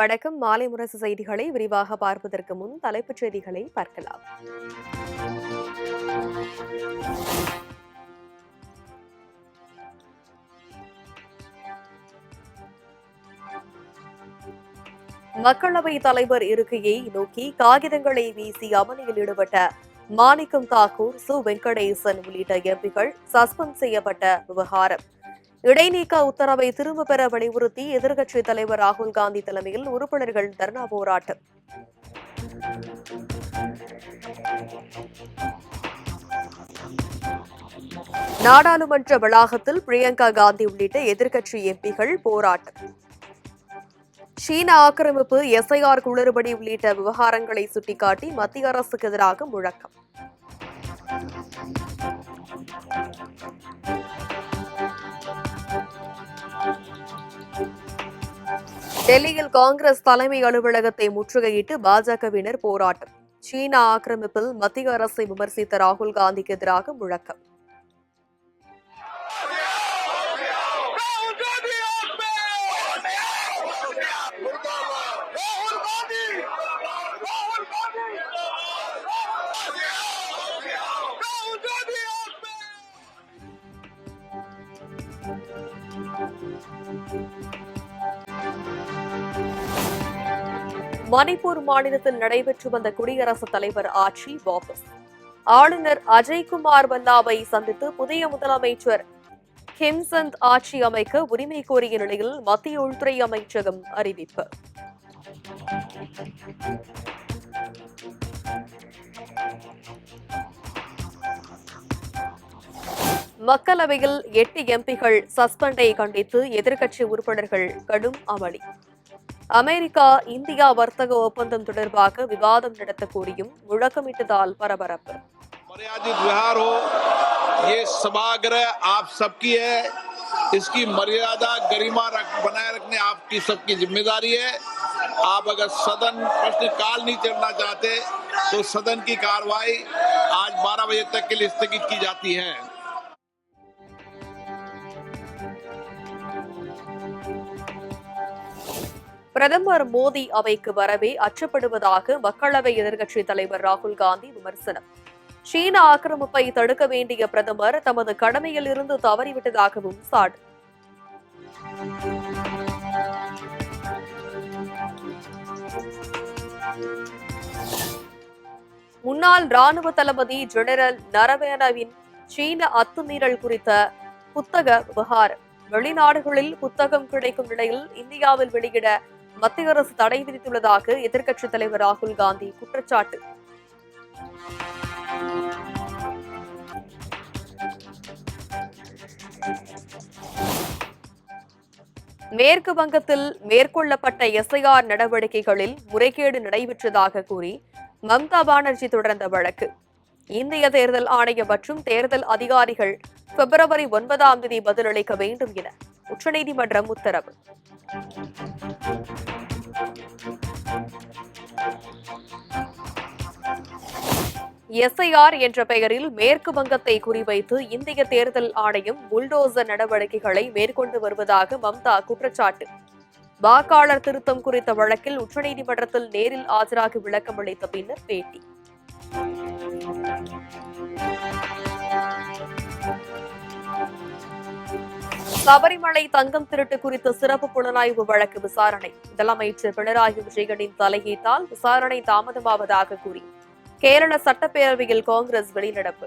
வணக்கம். மாலை முரசு செய்திகளை விரிவாக பார்ப்பதற்கு முன் தலைப்புச் செய்திகளை பார்க்கலாம். மக்களவைத் தலைவர் இருக்கையை நோக்கி காகிதங்களை வீசி அமளியில் ஈடுபட்ட மாணிக்கம் தாக்கூர், சு வெங்கடேசன் உள்ளிட்ட எம்பிக்கள் சஸ்பெண்ட் செய்யப்பட்ட விவகாரம். இடைநீக்க உத்தரவை திரும்பப் பெற வலியுறுத்தி எதிர்க்கட்சித் தலைவர் ராகுல் காந்தி தலைமையில் உறுப்பினர்கள் தர்ணா போராட்டம். நாடாளுமன்ற வளாகத்தில் பிரியங்கா காந்தி உள்ளிட்ட எதிர்க்கட்சி எம்பிகள் போராட்டம். சீன ஆக்கிரமிப்பு, எஸ்ஐஆர் குளறுபடி உள்ளிட்ட விவகாரங்களை சுட்டிக்காட்டி மத்திய அரசுக்கு எதிராக முழக்கம். டெல்லியில் காங்கிரஸ் தலைமை அலுவலகத்தை முற்றுகையிட்டு பாஜகவினர் போராட்டம். சீன ஆக்கிரமிப்பில் மத்திய அரசை விமர்சித்த ராகுல் காந்திக்கு எதிராக முழக்கம். மணிப்பூர் மாநிலத்தில் நடைபெற்று வந்த குடியரசுத் தலைவர் ஆட்சி வாபஸ். ஆளுநர் அஜய்குமார் பல்லாவை சந்தித்து புதிய முதலமைச்சர் ஹிம்சந்த் ஆட்சி அமைக்க உரிமை கோரிய நிலையில் மத்திய உள்துறை அமைச்சகம் அறிவிப்பு. மக்களவையில் 8 எம்பிகள் சஸ்பெண்டை கண்டித்து எதிர்க்கட்சி உறுப்பினர்கள் கடும் அமளி. அமெரிக்கா இந்தியா வர்த்தக ஒப்பந்தம் தொடர்பாக விவாதம் நடத்த கோரியும் முழக்கமிட்டதால் பரபரப்பு. मर्यादित व्यवहार हो, ये सभागृह आप सबकी है, इसकी मर्यादा गरिमा बनाए रखने आपकी सबकी जिम्मेदारी है। आप अगर सदन प्रश्नकाल नहीं चलना चाहते तो सदन की कार्रवाई आज 12 बजे तक के लिए स्थगित की जाती है। பிரதமர் மோடி அவைக்கு வரவே அச்சப்படுவதாக மக்களவை எதிர்க்கட்சித் தலைவர் ராகுல் காந்தி விமர்சனம். சீன ஆக்கிரமிப்பை தடுக்க வேண்டிய பிரதமர் தமது கடமையில் இருந்து தவறிவிட்டதாகவும் சாடு. முன்னாள் ராணுவ தளபதி ஜெனரல் நரவேனவின் சீன அத்துமீறல் குறித்த புத்தக விவகாரம். வெளிநாடுகளில் புத்தகம் கிடைக்கும் நிலையில் இந்தியாவில் வெளியிட மத்திய அரசு தடை விதித்துள்ளதாக எதிர்க்கட்சித் தலைவர் ராகுல் காந்தி குற்றச்சாட்டு. மேற்கு வங்கத்தில் மேற்கொள்ளப்பட்ட எஸ்ஐஆர் நடவடிக்கைகளில் முறைகேடு நடைபெற்றதாக கூறி மம்தா பானர்ஜி தொடர்ந்த வழக்கு. இந்திய தேர்தல் ஆணையம் மற்றும் தேர்தல் அதிகாரிகள் பிப்ரவரி 9ஆம் தேதி பதிலளிக்க வேண்டும் என உச்சநீதிமன்றம் உத்தரவு. எஸ்ஐஆர் என்ற பெயரில் மேற்கு வங்கத்தை குறிவைத்து இந்திய தேர்தல் ஆணையம் புல்டோசர் நடவடிக்கைகளை மேற்கொண்டு வருவதாக மம்தா குற்றச்சாட்டு. வாக்காளர் திருத்தம் குறித்த வழக்கில் உச்சநீதிமன்றத்தில் நேரில் ஆஜராகி விளக்கம் அளித்த பின்னர் பேட்டி. சபரிமலை தங்கம் திருட்டு குறித்த சிறப்பு புலனாய்வு வழக்கு விசாரணை. முதலமைச்சர் பினராயி விஜயனின் தலையீட்டால் விசாரணை தாமதமாவதாக கூறி கேரள சட்டப்பேரவையில் காங்கிரஸ் வெளிநடப்பு.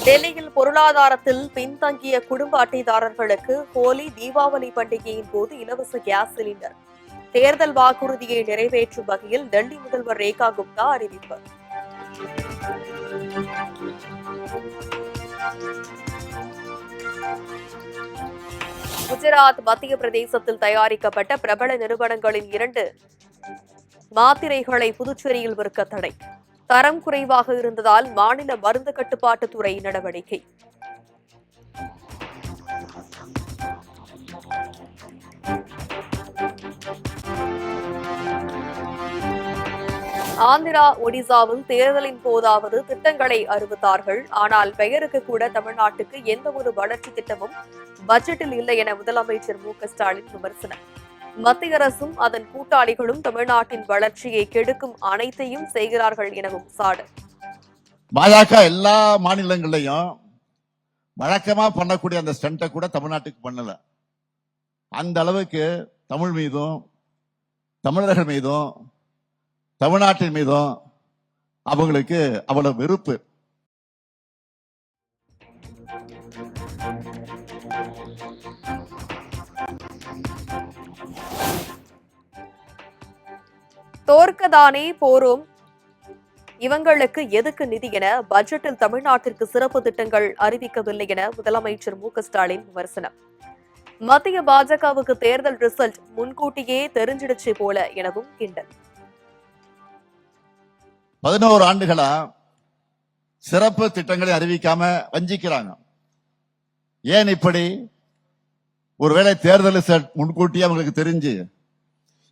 டெல்லியில் பொருளாதாரத்தில் பின்தங்கிய குடும்ப அட்டைதாரர்களுக்கு ஹோலி, தீபாவளி பண்டிகையின் போது இலவச கேஸ் சிலிண்டர். தேர்தல் வாக்குறுதியை நிறைவேற்றும் வகையில் டெல்லி முதல்வர் ரேகா குப்தா அறிவிப்பு. குஜராத், மத்திய பிரதேசத்தில் தயாரிக்கப்பட்ட பிரபல நிறுவனங்களின் 2 மாத்திரைகளை புதுச்சேரியில் விற்க தடை. தரம் குறைவாக இருந்ததால் மாநில மருந்து கட்டுப்பாட்டுத்துறை நடவடிக்கை. ஆந்திரா, ஒடிசாவில் தேர்தலின் போதாவது திட்டங்களை அறிவித்தார்கள். ஆனால் பெயருக்கு கூட தமிழ்நாட்டுக்கு எந்த ஒரு வளர்ச்சி திட்டமும் பட்ஜெட்டில் இல்லை என முதலமைச்சர் மு.க.ஸ்டாலின் விமர்சனம். மத்திய அரசும் அதன் கூட்டாளிகளும் தமிழ்நாட்டின் வளர்ச்சியை கெடுக்கும் அனைத்தையும் செய்கிறார்கள் எனவும் சாடல். பாஜக எல்லா மாநிலங்களையும் வழக்கமா பண்ணக்கூடிய அந்த ஸ்டண்ட்டை கூட தமிழ்நாட்டுக்கு பண்ணல. அந்த அளவுக்கு தமிழ் மீதும் தமிழர்கள் மீதும் தமிழ்நாட்டின் மீதும் அவங்களுக்கு அவ்வளவு வெறுப்பு. தோற்கதானே போரோம், இவங்களுக்கு எதுக்கு நிதி என பட்ஜெட்டில் தமிழ்நாட்டிற்கு சிறப்பு திட்டங்கள் அறிவிக்கவில்லை என முதலமைச்சர் மு.க.ஸ்டாலின் விமர்சனம். மத்திய பாஜகவுக்கு தேர்தல் ரிசல்ட் முன்கூட்டியே தெரிஞ்சிடுச்சு போல எனவும் கிண்டல். 11 ஆண்டுகளா சிறப்பு திட்டங்களை அறிவிக்காம வஞ்சிக்கிறாங்க. ஏன் இப்படி? ஒருவேளை தேர்தல் ரிசல்ட் முன்கூட்டியே அவங்களுக்கு தெரிஞ்சு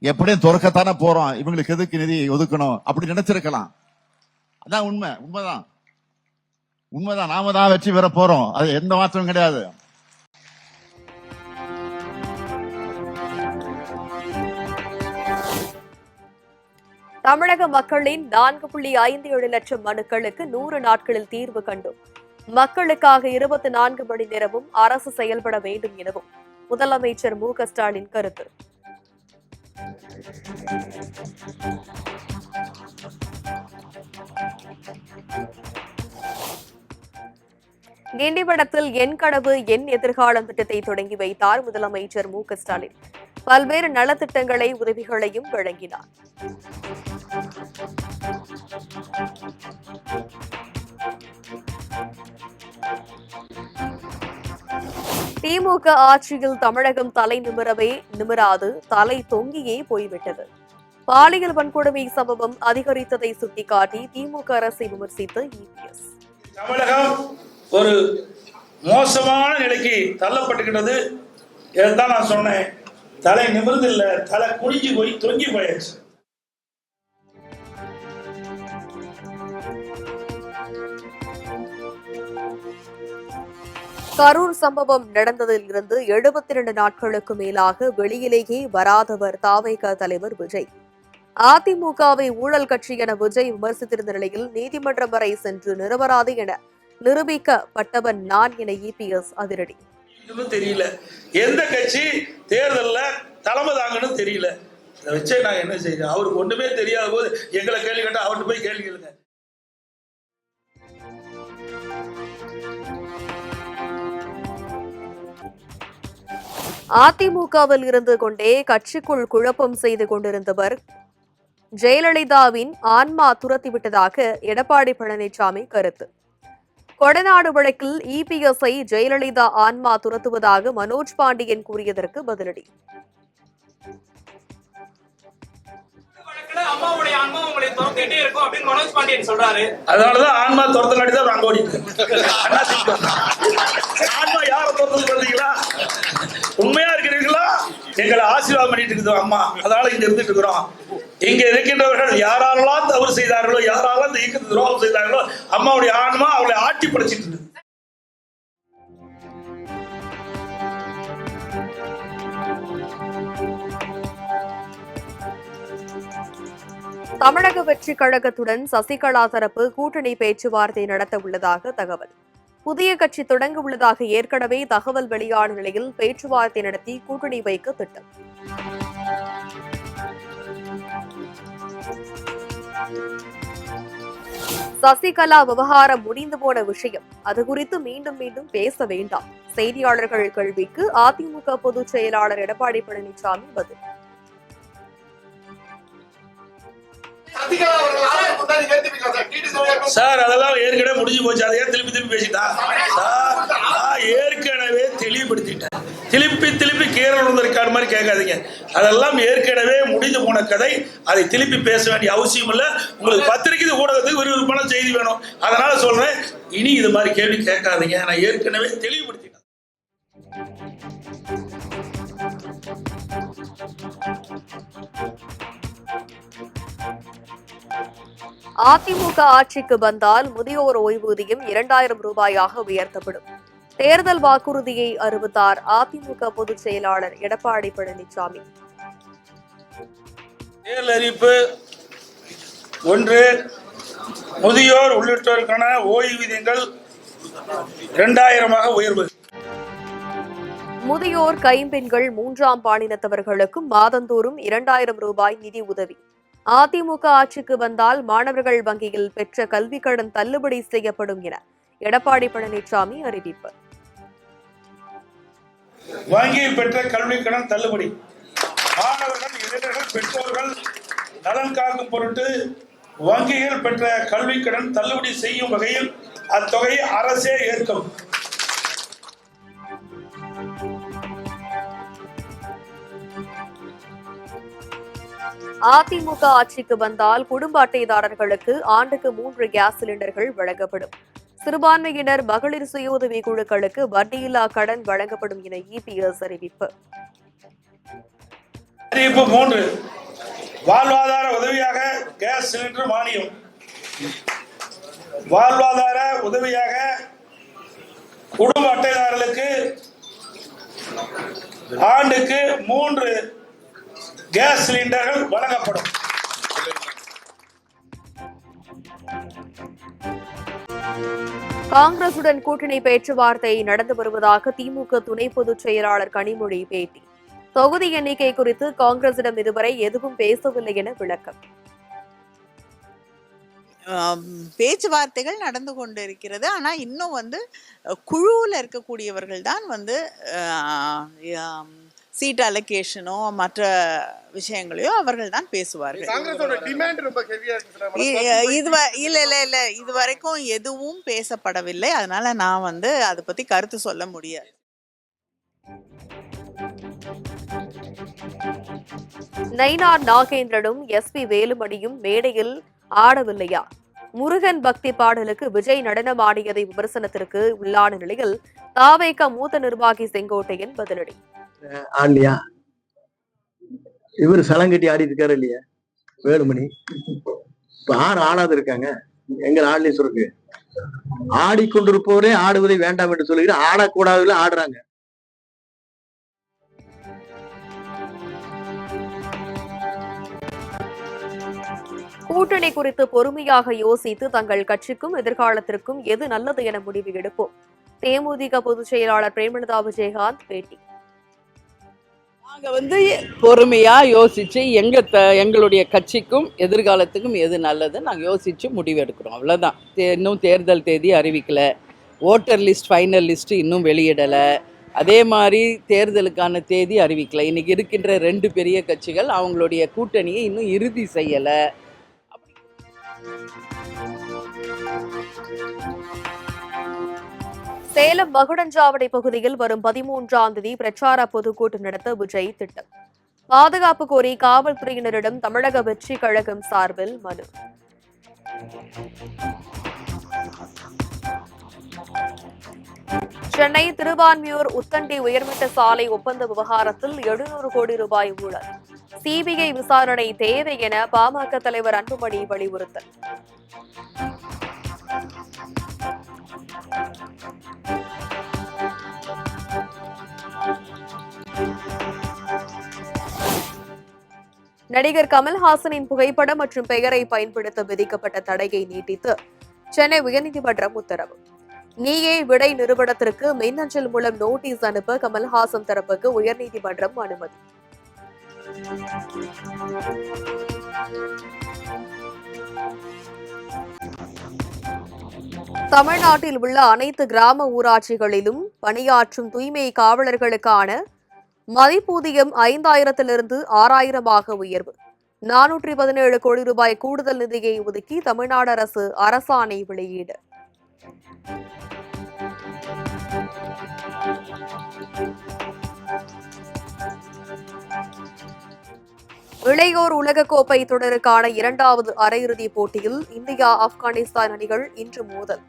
எப்படியும் துறக்கத்தானே போறோம், இவங்களுக்கு எதுக்கு நிதி ஒதுக்கணும் அப்படி நினைச்சிருக்கலாம். அதான் உண்மைதான். நாம தான் வெற்றி பெற போறோம், அது எந்த மாற்றமும் கிடையாது. தமிழக மக்களின் 4.57 லட்சம் மனுக்களுக்கு 100 நாட்களில் தீர்வு கண்டும் மக்களுக்காக 24 மணி நேரமும் அரசு செயல்பட வேண்டும் எனவும் முதலமைச்சர் மு.க.ஸ்டாலின் கருத்து. கிண்டிவடத்தில் என் கனவு என் எதிர்காலம் திட்டத்தை தொடங்கி வைத்தார் முதலமைச்சர் மு.க.ஸ்டாலின். பல்வேறு நலத்திட்டங்களை உதவிகளையும் வழங்கினார். திமுக ஆட்சியில் தமிழகம் தலை நிமிரவே நிமிராது தலை தொங்கியே போய்விட்டது. பாலியல் வன்கொடுமை சம்பவம் அதிகரித்ததை சுட்டிக்காட்டி திமுக அரசை விமர்சித்த இபிஎஸ். தமிழகம் ஒரு மோசமான நிலைக்கு தள்ளப்பட்டுகிறது. இதைத்தான் நான் சொன்னேன். தலை நிமிர்ந்து இல்ல, தலை குனிஞ்சு போய் தொங்கி போயாச்சு. கரூர் சம்பவம் நடந்ததில் இருந்து 72 நாட்களுக்கு மேலாக வெளியிலேயே வராதவர் தாவேக தலைவர் விஜய். அதிமுகவை ஊழல் கட்சி என விஜய் விமர்சித்திருந்த நிலையில் நீதிமன்றம் வரை சென்று நிரபராதி என நிரூபிக்கப்பட்டவன் நான் என இபிஎஸ் அதிரடி. தெரியல எந்த கட்சி தேர்தல்ல தலைமை தாங்கன்னு தெரியல. இதை வச்சே நான் என்ன செய்யறேன்? அவருக்கு ஒண்ணுமே தெரியாத போது எங்களை கேள்வி கேட்டா அவர்கிட்ட போய் கேள்வி கேளுங்க. அதிமுகவில் இருந்து கொண்டே கட்சிக்குள் குழப்பம் செய்து கொண்டிருந்தவர் ஜெயலலிதாவின் ஆன்மா துரத்திவிட்டதாக எடப்பாடி பழனிசாமி கருத்து. கொடநாடு வழக்கில் இபிஎஸ்ஐ ஜெயலலிதா ஆன்மா துரத்துவதாக மனோஜ் பாண்டியன் கூறியதற்கு பதிலடி. அதனாலதான் ஆன்மா துரத்தங்காட்டி தான் நாங்க ஓடிட்டு. ஆன்மா யார துரத்தது பார்த்தீங்களா? உண்மையா இருக்கிறீங்களா? எங்களை ஆசீர்வாதம் பண்ணிட்டு இருக்குது அம்மா. அதனால இங்க இருந்துட்டு இருக்கிறோம். இங்க இருக்கின்றவர்கள் யாரெல்லாம் தவறு செய்தார்களோ, யாரெல்லாம் இந்த இயக்கத்தை துரோகம் செய்தார்களோ, அம்மாவுடைய ஆன்மா அவளை ஆட்சி படைச்சிட்டு இருக்கு. தமிழக வெற்றி கழகத்துடன் சசிகலா தரப்பு கூட்டணி பேச்சுவார்த்தை நடத்த உள்ளதாக தகவல். புதிய கட்சி தொடங்க உள்ளதாக ஏற்கனவே தகவல் வெளியான நிலையில் பேச்சுவார்த்தை நடத்தி கூட்டணி வைக்க திட்டம். சசிகலா விவகாரம் முடிந்து போன விஷயம், அது குறித்து மீண்டும் மீண்டும் பேச வேண்டாம். செய்தியாளர்கள் கேள்விக்கு அதிமுக பொதுச் செயலாளர் எடப்பாடி பழனிசாமி பதில். சார் அதெல்லாம் ஏற்கனவே முடிஞ்சு போச்சு. அதை ஏன் திருப்பி பேசிட்டா? நான் ஏற்கனவே தெளிவுபடுத்திட்டேன். திருப்பி கேரள ரெக்கார்டு மாதிரி கேட்காதீங்க. அதெல்லாம் ஏற்கனவே முடிந்து போன கதை. அதை திருப்பி பேச வேண்டிய அவசியம் இல்லை. உங்களுக்கு பத்திரிகை ஊடகத்துக்கு விறுவிறுப்பான செய்தி வேணும். அதனால சொல்றேன், இனி இது மாதிரி கேள்வி கேட்காதீங்க. நான் ஏற்கனவே தெளிவுபடுத்திட்டேன். அதிமுக ஆட்சிக்கு வந்தால் முதியோர் ஓய்வூதியம் 2000 ரூபாயாக உயர்த்தப்படும். தேர்தல் வாக்குறுதியை அறிவித்தார் அதிமுக பொதுச் செயலாளர் எடப்பாடி பழனிசாமி. தேர்தல் அறிவிப்பு 1. முதியோர் உள்ளிட்டோருக்கான ஓய்வூதியங்கள் 2000 உயர்வு. முதியோர் கைம்பெண்கள் 3ஆம் பாலினத்தவர்களுக்கும் மாதந்தோறும் 2000 ரூபாய் நிதி உதவி. அதிமுக ஆட்சிக்கு வந்தால் மாணவர்கள் வங்கியில் பெற்ற கல்விக் கடன் தள்ளுபடி செய்யப்படும் என எடப்பாடி பழனிசாமி அறிவிப்பு. வங்கியில் பெற்ற கல்விக் கடன் தள்ளுபடி. மாணவர்கள், இளைஞர்கள், பெற்றோர்கள் நலன் காக்கும் பொருட்டு வங்கியில் பெற்ற கல்விக் கடன் தள்ளுபடி செய்யும் வகையில் அத்தொகையை அரசே ஏற்கும். அதிமுக ஆட்சிக்கு வந்தால் குடும்ப அட்டைதாரர்களுக்கு ஆண்டுக்கு 3 கேஸ் சிலிண்டர்கள் வழங்கப்படும். சிறுபான்மையினர் மகளிர் சுய குழுக்களுக்கு வட்டியில்லா கடன் வழங்கப்படும் என இபிஎஸ் அறிவிப்பு. அறிவிப்பு 3. வாழ்வாதார உதவியாக கேஸ் சிலிண்டர் மானியம். வாழ்வாதார உதவியாக குடும்ப அட்டைதாரர்களுக்கு ஆண்டுக்கு 3 கேஸ் சிலிண்டர்கள் வழங்கப்படும். காங்கிரசுடன் கூட்டணி பேச்சுவார்த்தை நடந்து வருவதாக திமுக துணை பொதுச் செயலாளர் கனிமொழி பேட்டி. தொகுதி எண்ணிக்கை குறித்து காங்கிரசிடம் இதுவரை எதுவும் பேசவில்லை என விளக்கம். பேச்சுவார்த்தைகள் நடந்து கொண்டு இருக்கிறது. ஆனா இன்னும் குழுவில் இருக்கக்கூடியவர்கள் தான் சீட் அலோகேஷனோ மற்ற விஷயங்களையோ அவர்கள் தான் பேசுவார்கள். இல்ல இதுவரைக்கும் எதுவும் பேசப்படவில்லை. அதனால நான் அதை பத்தி கருத்து சொல்ல முடியாது. நயினார் நாகேந்திரனும் எஸ்பி வேலுமணியும் மேடையில் ஆடவில்லையா? முருகன் பக்தி பாடலுக்கு விஜய் நடனம் ஆடியதை விமர்சனத்திற்கு உள்ளான நிலையில் தாவேக மூத்த நிர்வாகி செங்கோட்டையன் பதிலடி. ஆடலையா? இவர் சலங்கட்டி ஆடி இருக்காரு இல்லையா வேலுமணி? இப்ப ஆறு ஆடாது இருக்காங்க. எங்க ஆடலையே சொல்லுங்க. ஆடிக்கொண்டிருப்பவரே ஆடுவதை வேண்டாம் என்று சொல்லுகிற ஆடக்கூடாதுல ஆடுறாங்க. கூட்டணி குறித்து பொறுமையாக யோசித்து தங்கள் கட்சிக்கும் எதிர்காலத்திற்கும் எது நல்லது என முடிவு எடுப்போம். தேமுதிக பொதுச் செயலாளர் பிரேமலதா விஜயகாந்த் பேட்டி. நாங்க பொறுமையா யோசிச்சு எங்களுடைய கட்சிக்கும் எதிர்காலத்துக்கும் எது நல்லது நாங்க யோசிச்சு முடிவு எடுக்கிறோம். அவ்வளவுதான். இன்னும் தேர்தல் தேதி அறிவிக்கல. ஓட்டர் லிஸ்ட் ஃபைனல் லிஸ்ட் இன்னும் வெளியிடல. அதே மாதிரி தேர்தலுக்கான தேதி அறிவிக்கல. இன்னைக்கு இருக்கின்ற 2 பெரிய கட்சிகள் அவங்களுடைய கூட்டணியை இன்னும் இறுதி செய்யல. சேலம் மகுடஞ்சாவடி பகுதியில் வரும் 13ஆம் தேதி பிரச்சார பொதுக்கூட்டம் நடத்த விஜய் திட்டம். பாதுகாப்பு கோரி காவல்துறையினரிடம் தமிழக வெற்றி கழகம் சார்பில் மனு. சென்னை திருவான்மியூர் உத்தண்டி உயர்மட்ட சாலை ஒப்பந்த விவகாரத்தில் 700 கோடி ரூபாய் ஊழல். சிபிஐ விசாரணை தேவை என பாமக தலைவர் அன்புமணி வலியுறுத்தல். நடிகர் கமல்ஹாசனின் புகைப்படம் மற்றும் பெயரை பயன்படுத்த விதிக்கப்பட்ட தடையை நீட்டித்து சென்னை உயர்நீதிமன்றம் உத்தரவு. நீயே விடை நிறுவனத்திற்கு மின்னஞ்சல் மூலம் நோட்டீஸ் அனுப்ப கமல்ஹாசன் தரப்புக்கு உயர்நீதிமன்றம் அனுமதி. தமிழ்நாட்டில் உள்ள அனைத்து கிராம ஊராட்சிகளிலும் பணியாற்றும் தூய்மை காவலர்களுக்கான மதிப்பூதியம் 5000 6000 உயர்வு. 417 கோடி ரூபாய் கூடுதல் நிதியை ஒதுக்கி தமிழ்நாடு அரசு அரசாணை வெளியீடு. இளையோர் உலகக்கோப்பை தொடருக்கான 2வது அரையிறுதிப் போட்டியில் இந்தியா ஆப்கானிஸ்தான் அணிகள் இன்று மோதல்.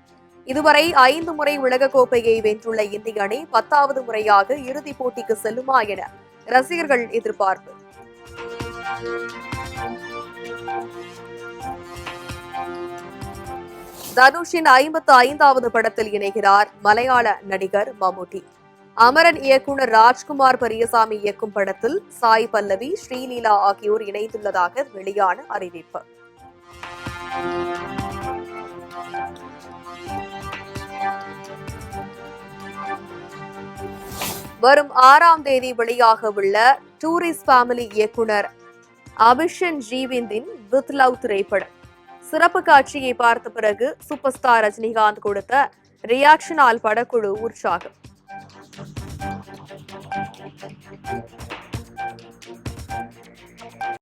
இதுவரை 5 முறை உலகக்கோப்பையை வென்றுள்ள இந்திய அணி 10வது முறையாக இறுதிப் போட்டிக்கு செல்லுமா என ரசிகர்கள் எதிர்பார்ப்பு. தனுஷின் 55வது படத்தில் இணைகிறார் மலையாள நடிகர் மம்முட்டி. அமரன் இயக்குனர் ராஜ்குமார் பெரியசாமி இயக்கும் படத்தில் சாய் பல்லவி, ஸ்ரீலீலா ஆகியோர் இணைந்துள்ளதாக வெளியான அறிவிப்பு. வரும் 6ஆம் தேதி வெளியாக உள்ள டூரிஸ்ட் ஃபேமிலி இயக்குனர் அபிஷன் ஜீவிந்தின் வித் லவ் திரைப்படம் சிறப்பு காட்சியை பார்த்த பிறகு சூப்பர் ஸ்டார் ரஜினிகாந்த் கொடுத்த ரியாக்ஷனால் படக்குழு உற்சாகம்.